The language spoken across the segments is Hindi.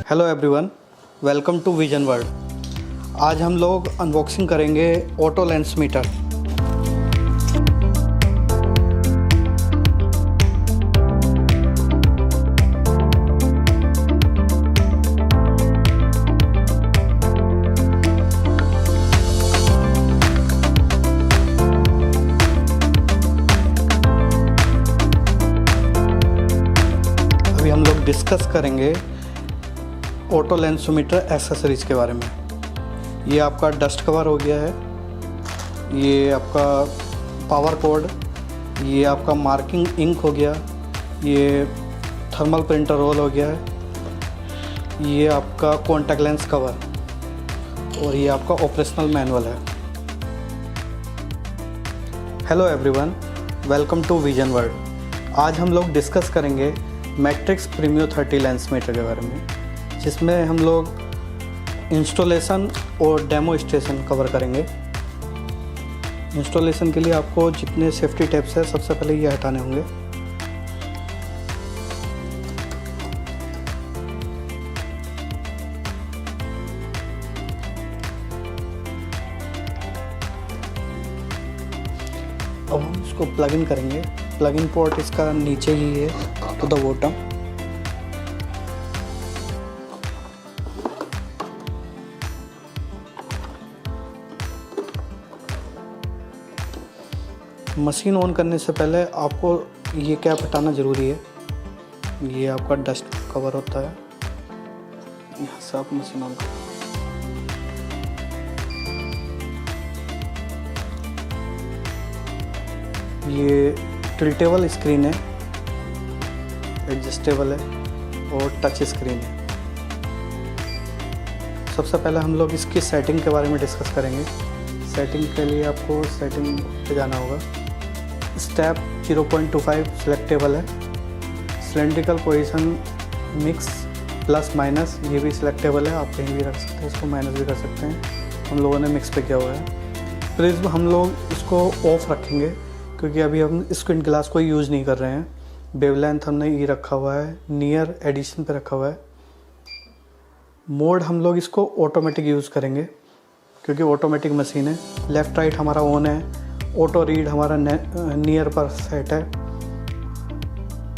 Hello everyone, welcome to vision world. आज हम लोग अनबॉक्सिंग करेंगे ऑटो लेंस मीटर। अभी हम लोग डिस्कस करेंगे ऑटो लेंसोमीटर एक्सेसरीज के बारे में। ये आपका डस्ट कवर हो गया है, ये आपका पावर कोड, ये आपका मार्किंग इंक हो गया, ये थर्मल प्रिंटर रोल हो गया है, ये आपका कॉन्टैक्ट लेंस कवर और ये आपका ऑपरेशनल मैनुअल है। Hello everyone, welcome to vision world. आज हम लोग डिस्कस करेंगे मैट्रिक्स प्रीमियो 30 लेंस मीटर के बारे में, जिसमें हम लोग इंस्टॉलेशन और डेमोस्ट्रेशन कवर करेंगे। इंस्टॉलेशन के लिए आपको जितने सेफ्टी टिप्स है सबसे पहले ये हटाने होंगे। अब हम इसको प्लग इन करेंगे। प्लग इन पोर्ट इसका नीचे ही है to the bottom. Machine on करने से पहले आपको ये कैप हटाना ज़रूरी है। ये आपका डस्ट कवर होता है। यहाँ से आप मशीन ऑन करें। ये टिल्टेबल स्क्रीन है, एडजस्टेबल है और टच स्क्रीन है। सबसे पहले हम लोग इसकी सेटिंग के बारे में डिस्कस करेंगे। सेटिंग के लिए आपको सेटिंग पे जाना होगा। स्टेप 0.25 सिलेक्टेबल है। Cylindrical position mix plus minus ये भी सिलेक्टेबल है, आप कहीं भी रख सकते हैं, इसको माइनस भी कर सकते हैं। हम लोगों ने मिक्स पे किया हुआ है। प्रिज्म हम लोग इसको ऑफ रखेंगे क्योंकि अभी हम स्क्रीन ग्लास को यूज़ नहीं कर रहे हैं। वेवलेंथ हमने ये रखा हुआ है, नियर एडिशन पे रखा हुआ है। मोड हम लोग इसको ऑटोमेटिक यूज़ करेंगे क्योंकि ऑटोमेटिक मशीन है। लेफ़्ट राइट हमारा ऑन है। ऑटो रीड हमारा नियर पर सेट है।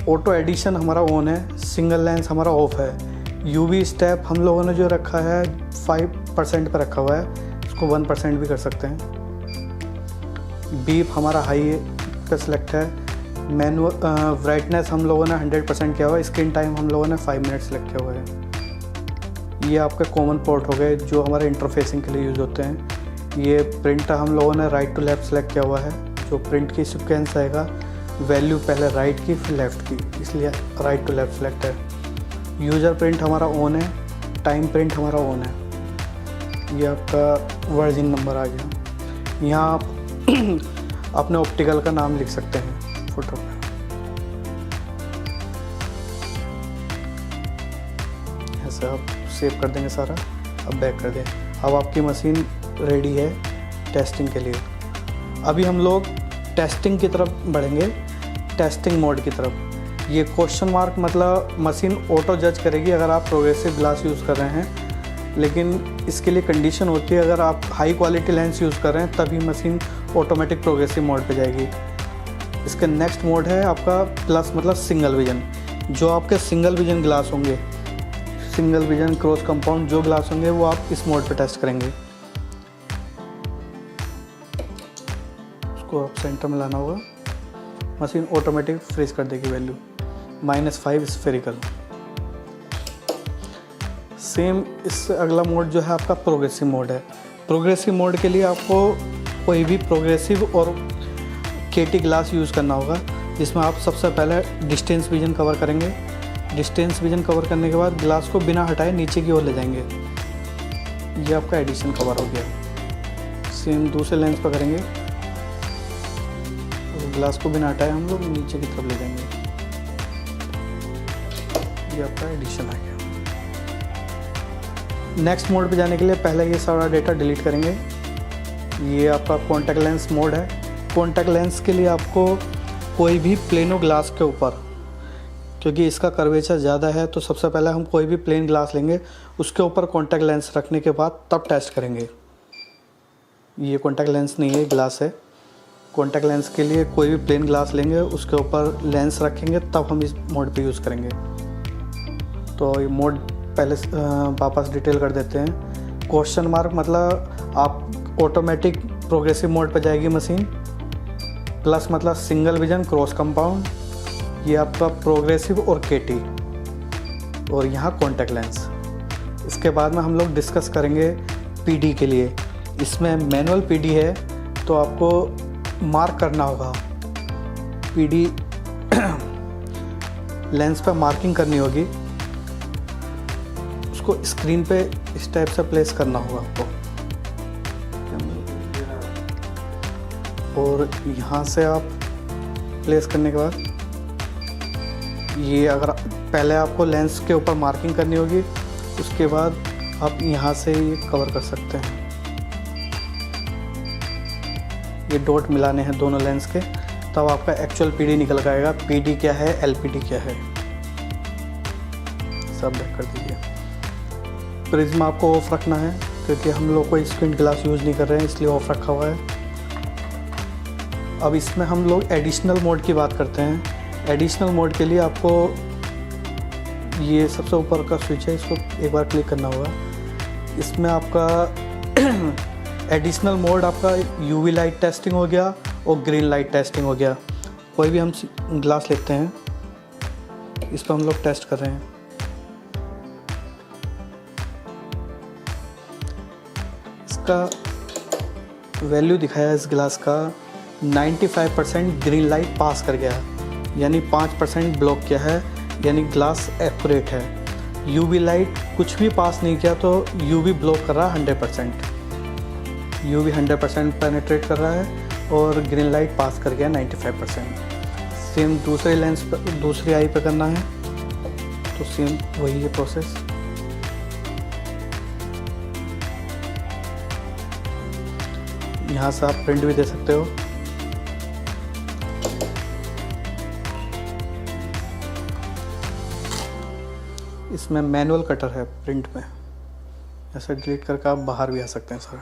ऑटो एडिशन हमारा ऑन है। सिंगल लेंस हमारा ऑफ है। यूवी स्टेप हम लोगों ने जो रखा है 5% पर रखा हुआ है, इसको 1% भी कर सकते हैं। बीप हमारा हाई पे सिलेक्ट है। मैनुअल ब्राइटनेस हम लोगों ने 100% किया हुआ है। स्क्रीन टाइम हम लोगों ने 5 मिनट सेलेक्ट किया हुआ है। ये आपके कॉमन पोर्ट हो गए जो हमारे इंटरफेसिंग के लिए यूज़ होते हैं। ये प्रिंट हम लोगों ने राइट टू लेफ़्ट सेलेक्ट किया हुआ है। जो प्रिंट की सीक्वेंस आएगा, वैल्यू पहले राइट की फिर लेफ़्ट की, इसलिए राइट टू लेफ़्ट सेलेक्ट है। यूज़र प्रिंट हमारा ऑन है। टाइम प्रिंट हमारा ऑन है। ये आपका वर्जिन नंबर आ गया। यहाँ आप अपने ऑप्टिकल का नाम लिख सकते हैं फोटो में। ऐसे आप सेव कर देंगे सारा। अब बैक कर दें। अब आपकी मशीन रेडी है टेस्टिंग के लिए। अभी हम लोग टेस्टिंग की तरफ बढ़ेंगे, टेस्टिंग मोड की तरफ। ये क्वेश्चन मार्क मतलब मशीन ऑटो जज करेगी अगर आप प्रोग्रेसिव ग्लास यूज़ कर रहे हैं, लेकिन इसके लिए कंडीशन होती है अगर आप हाई क्वालिटी लेंस यूज़ कर रहे हैं तभी मशीन ऑटोमेटिक प्रोग्रेसिव मोड पे जाएगी। इसका नेक्स्ट मोड है आपका प्लस मतलब सिंगल विजन। जो आपके सिंगल विजन ग्लास होंगे, सिंगल विजन क्रॉस कंपाउंड जो ग्लास होंगे वो आप इस मोड पे टेस्ट करेंगे। इसको आप सेंटर में लाना होगा। मशीन ऑटोमेटिक फ्रीज कर देगी वैल्यू। -5 स्फेरिकल। सेम इससे अगला मोड जो है आपका प्रोग्रेसिव मोड है। प्रोग्रेसिव मोड के लिए आपको कोई भी प्रोग्रेसिव और केटी ग्लास यूज़ करना होगा, जिसमें आप सबसे पहले डिस्टेंस विजन कवर करेंगे। डिस्टेंस विजन कवर करने के बाद ग्लास को बिना हटाए नीचे की ओर ले जाएंगे। ये आपका एडिशन कवर हो गया। सेम दूसरे लेंस पर करेंगे, तो ग्लास को बिना हटाए हम लोग नीचे की तरफ ले जाएंगे। ये आपका एडिशन आ गया। नेक्स्ट मोड पे जाने के लिए पहले ये सारा डेटा डिलीट करेंगे। ये आपका कॉन्टैक्ट लेंस मोड है। कॉन्टैक्ट लेंस के लिए आपको कोई भी प्लेनो ग्लास के ऊपर क्योंकि इसका कर्वेचर ज़्यादा है, तो सबसे पहले हम कोई भी प्लेन ग्लास लेंगे, उसके ऊपर कॉन्टैक्ट लेंस रखने के बाद तब टेस्ट करेंगे। ये कॉन्टैक्ट लेंस नहीं है, ग्लास है। कॉन्टैक्ट लेंस के लिए कोई भी प्लेन ग्लास लेंगे, उसके ऊपर लेंस रखेंगे, तब हम इस मोड पे यूज़ करेंगे। तो ये मोड पहले वापस डिटेल कर देते हैं। क्वेश्चन मार्क मतलब आप ऑटोमेटिक प्रोग्रेसिव मोड पे जाएगी मशीन। प्लस मतलब सिंगल विजन क्रॉस कंपाउंड, ये आपका प्रोग्रेसिव और केटी, और यहाँ कॉन्टैक्ट लेंस। इसके बाद में हम लोग डिस्कस करेंगे पीडी के लिए। इसमें मैनुअल पीडी है, तो आपको मार्क करना होगा। पीडी लेंस पे मार्किंग करनी होगी, उसको स्क्रीन पे इस टाइप से प्लेस करना होगा आपको, और यहाँ से आप प्लेस करने के बाद ये अगर पहले आपको लेंस के ऊपर मार्किंग करनी होगी, उसके बाद आप यहाँ से ये कवर कर सकते हैं। ये डॉट मिलाने हैं दोनों लेंस के, तब आपका एक्चुअल पीडी निकल आएगा। पीडी क्या है, एलपीडी क्या है, सब बैक कर दीजिए। प्रिज्म आपको ऑफ रखना है, क्योंकि हम लोग कोई स्क्रीन ग्लास यूज़ नहीं कर रहे हैं, इसलिए ऑफ रखा हुआ है। अब इसमें हम लोग एडिशनल मोड की बात करते हैं। एडिशनल मोड के लिए आपको ये सबसे ऊपर का स्विच है, इसको एक बार क्लिक करना होगा। इसमें आपका एडिशनल मोड आपका यूवी लाइट टेस्टिंग हो गया और ग्रीन लाइट टेस्टिंग हो गया। कोई भी हम ग्लास लेते हैं, इस पर हम लोग टेस्ट कर रहे हैं। इसका वैल्यू दिखाया इस ग्लास का 95% ग्रीन लाइट पास कर गया है, यानी 5% ब्लॉक किया है, यानी ग्लास एक्यूरेट है। यूवी लाइट कुछ भी पास नहीं किया, तो यूवी ब्लॉक कर रहा है 100%। यूवी 100% पेनिट्रेट कर रहा है और ग्रीन लाइट पास कर गया 95%। सेम दूसरे लेंस पर, दूसरी आई पे करना है, तो सेम वही है प्रोसेस। यहाँ से आप प्रिंट भी दे सकते हो। इसमें मैनुअल कटर है प्रिंट में, ऐसे डिलीट करके आप बाहर भी आ सकते हैं सर।